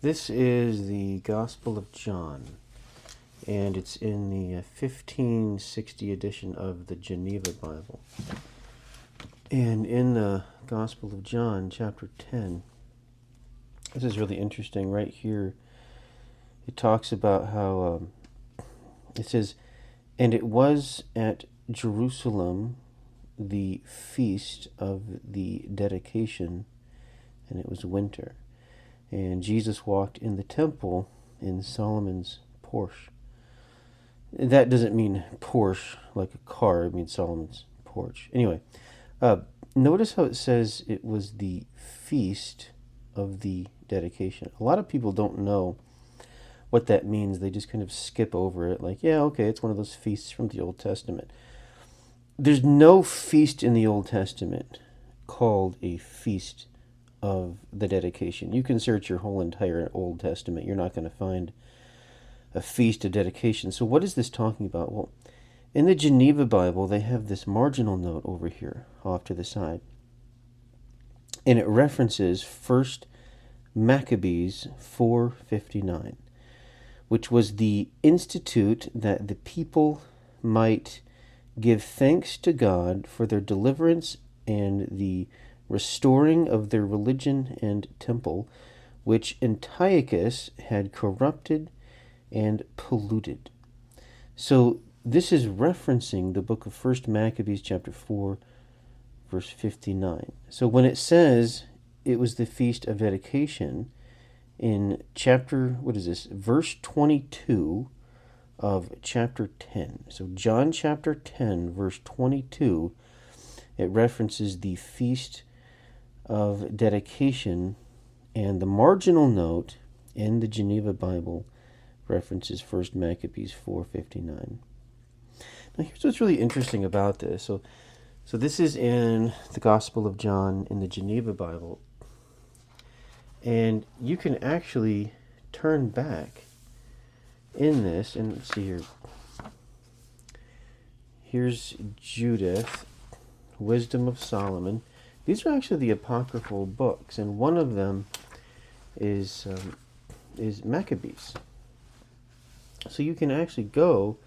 This is the Gospel of John, and it's in the 1560 edition of the Geneva Bible. And in the Gospel of John, chapter 10, this is really interesting. Right here, it talks about how, it says, "And it was at Jerusalem the feast of the dedication, and it was winter. And Jesus walked in the temple in Solomon's porch." That doesn't mean Porsche like a car, it means Solomon's porch. Anyway, notice how it says it was the feast of the dedication. A lot of people don't know what that means. They just kind of skip over it, like, yeah, okay, it's one of those feasts from the Old Testament. There's no feast in the Old Testament called a feast of the dedication. You can search your whole entire Old Testament. You're not going to find a feast of dedication. So what is this talking about? Well, in the Geneva Bible, they have this marginal note over here off to the side. And it references 1 Maccabees 4:59, which was the institute that the people might give thanks to God for their deliverance and the restoring of their religion and temple, which Antiochus had corrupted and polluted. So this is referencing the book of 1 Maccabees chapter 4, verse 59. So when it says it was the feast of dedication in verse 22 of chapter 10. So John chapter 10, verse 22, it references the feast of dedication, and the marginal note in the Geneva Bible references 1 Maccabees 4:59. Now here's what's really interesting about this. So this is in the Gospel of John in the Geneva Bible, and you can actually turn back in this, and let's see here. Here's Judith, Wisdom of Solomon. These are actually the apocryphal books, and one of them is Maccabees. So you can actually go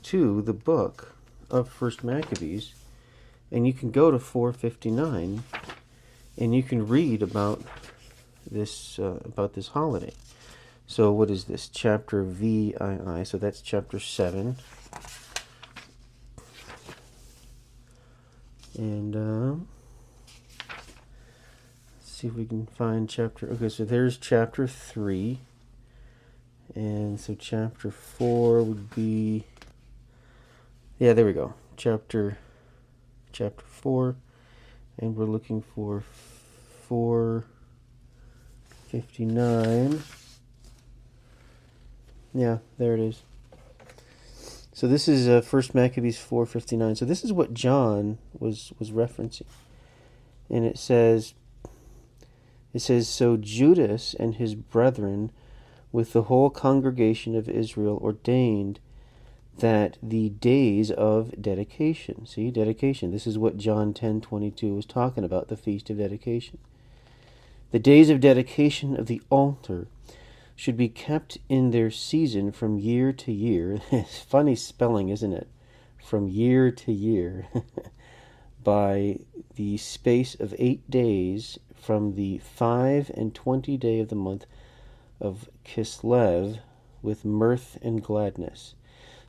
to the book of 1 Maccabees, and you can go to 4:59, and you can read about this holiday. So what is this? Chapter VII. So that's chapter 7. And let's see if we can find chapter. Okay, so there's chapter 3. And so chapter 4 would be, yeah, there we go. Chapter 4. And we're looking for 4:59. Yeah, there it is. So this is 1 Maccabees 4:59. So this is what John was referencing. And it says, "So Judas and his brethren with the whole congregation of Israel ordained that the days of dedication," see, dedication, this is what John 10:22 was talking about, the feast of dedication, "the days of dedication of the altar should be kept in their season from year to year." It's funny spelling, isn't it? From year to year. "By the space of 8 days from the 25th day of the month of Kislev with mirth and gladness."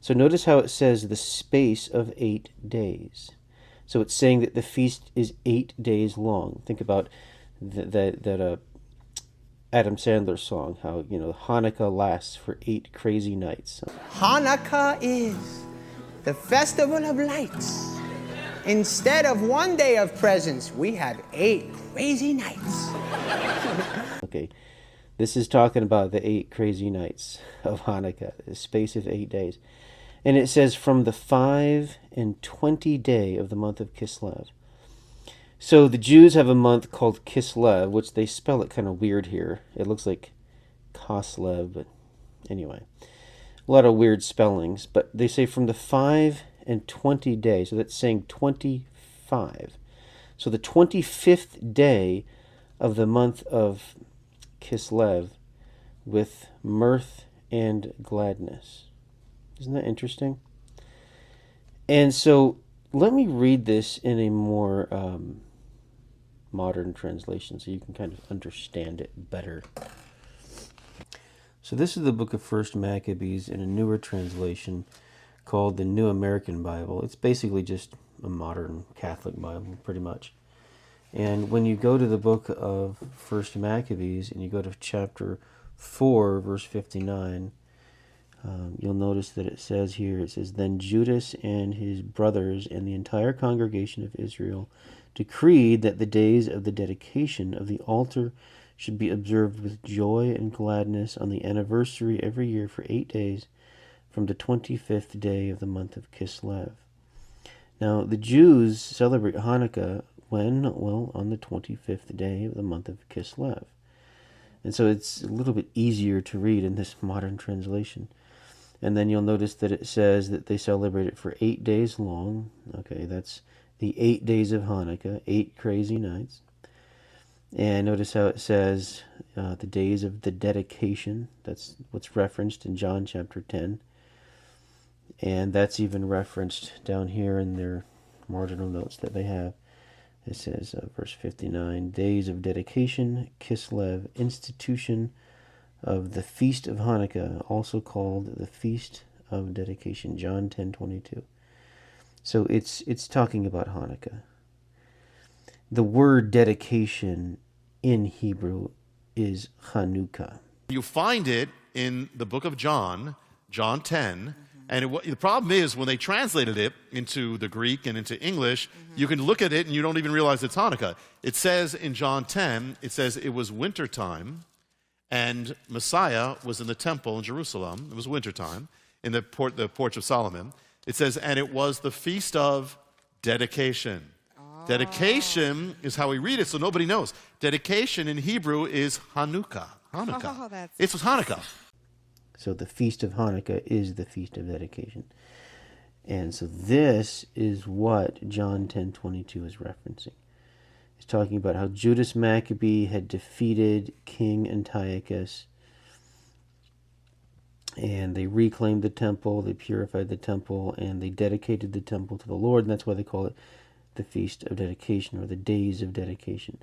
So notice how it says the space of 8 days. So it's saying that the feast is 8 days long. Think about that Adam Sandler song, how, Hanukkah lasts for 8 crazy nights. Hanukkah is the festival of lights. Instead of 1 day of presents, we have 8 crazy nights. Okay, this is talking about the 8 crazy nights of Hanukkah, the space of 8 days. And it says from the 25th day of the month of Kislev. So the Jews have a month called Kislev, which they spell it kind of weird here. It looks like Koslev, but anyway. A lot of weird spellings. But they say from the 25th day, so that's saying 25. So the 25th day of the month of Kislev with mirth and gladness. Isn't that interesting? And so let me read this in a more modern translation so you can kind of understand it better. So this is the book of First Maccabees in a newer translation called the New American Bible. It's basically just a modern Catholic Bible, pretty much. And when you go to the book of First Maccabees and you go to chapter 4, verse 59, you'll notice that it says here, it says, "Then Judas and his brothers and the entire congregation of Israel decreed that the days of the dedication of the altar should be observed with joy and gladness on the anniversary every year for 8 days from the 25th day of the month of Kislev." Now, the Jews celebrate Hanukkah when? Well, on the 25th day of the month of Kislev. And so it's a little bit easier to read in this modern translation. And then you'll notice that it says that they celebrate it for 8 days long. Okay, that's the 8 days of Hanukkah, 8 crazy nights. And notice how it says the days of the dedication. That's what's referenced in John chapter 10. And that's even referenced down here in their marginal notes that they have. It says, verse 59, days of dedication, Kislev, institution of the Feast of Hanukkah, also called the Feast of Dedication, John 10:22. So it's talking about Hanukkah. The word dedication in Hebrew is Hanukkah. You find it in the book of John, John 10, and the problem is when they translated it into the Greek and into English, you can look at it and you don't even realize it's Hanukkah. It says in John 10, it says it was wintertime, and Messiah was in the temple in Jerusalem. It was wintertime, in the porch of Solomon. It says, and it was the feast of dedication. Oh. Dedication is how we read it, so nobody knows. Dedication in Hebrew is Hanukkah. Hanukkah. Oh, it's Hanukkah. So the Feast of Hanukkah is the Feast of Dedication. And so this is what John 10:22 is referencing. It's talking about how Judas Maccabee had defeated King Antiochus, and they reclaimed the temple, they purified the temple, and they dedicated the temple to the Lord, and that's why they call it the Feast of Dedication, or the Days of Dedication,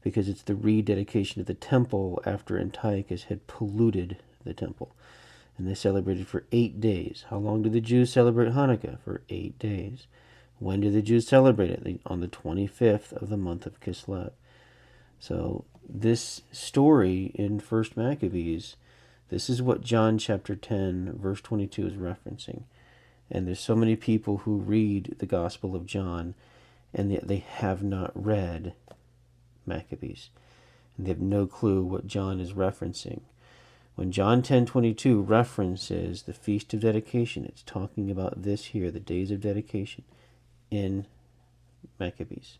because it's the rededication of the temple after Antiochus had polluted the temple. And they celebrated for 8 days. How long do the Jews celebrate Hanukkah? For 8 days. When do the Jews celebrate it? On the 25th of the month of Kislev. So this story in First Maccabees, this is what John chapter 10, verse 22 is referencing. And there's so many people who read the Gospel of John, and yet they have not read Maccabees. And they have no clue what John is referencing. When John 10:22 references the Feast of Dedication, it's talking about this here, the days of dedication in Maccabees.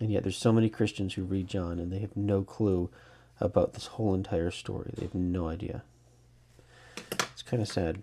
And yet there's so many Christians who read John and they have no clue about this whole entire story. They have no idea. It's kind of sad.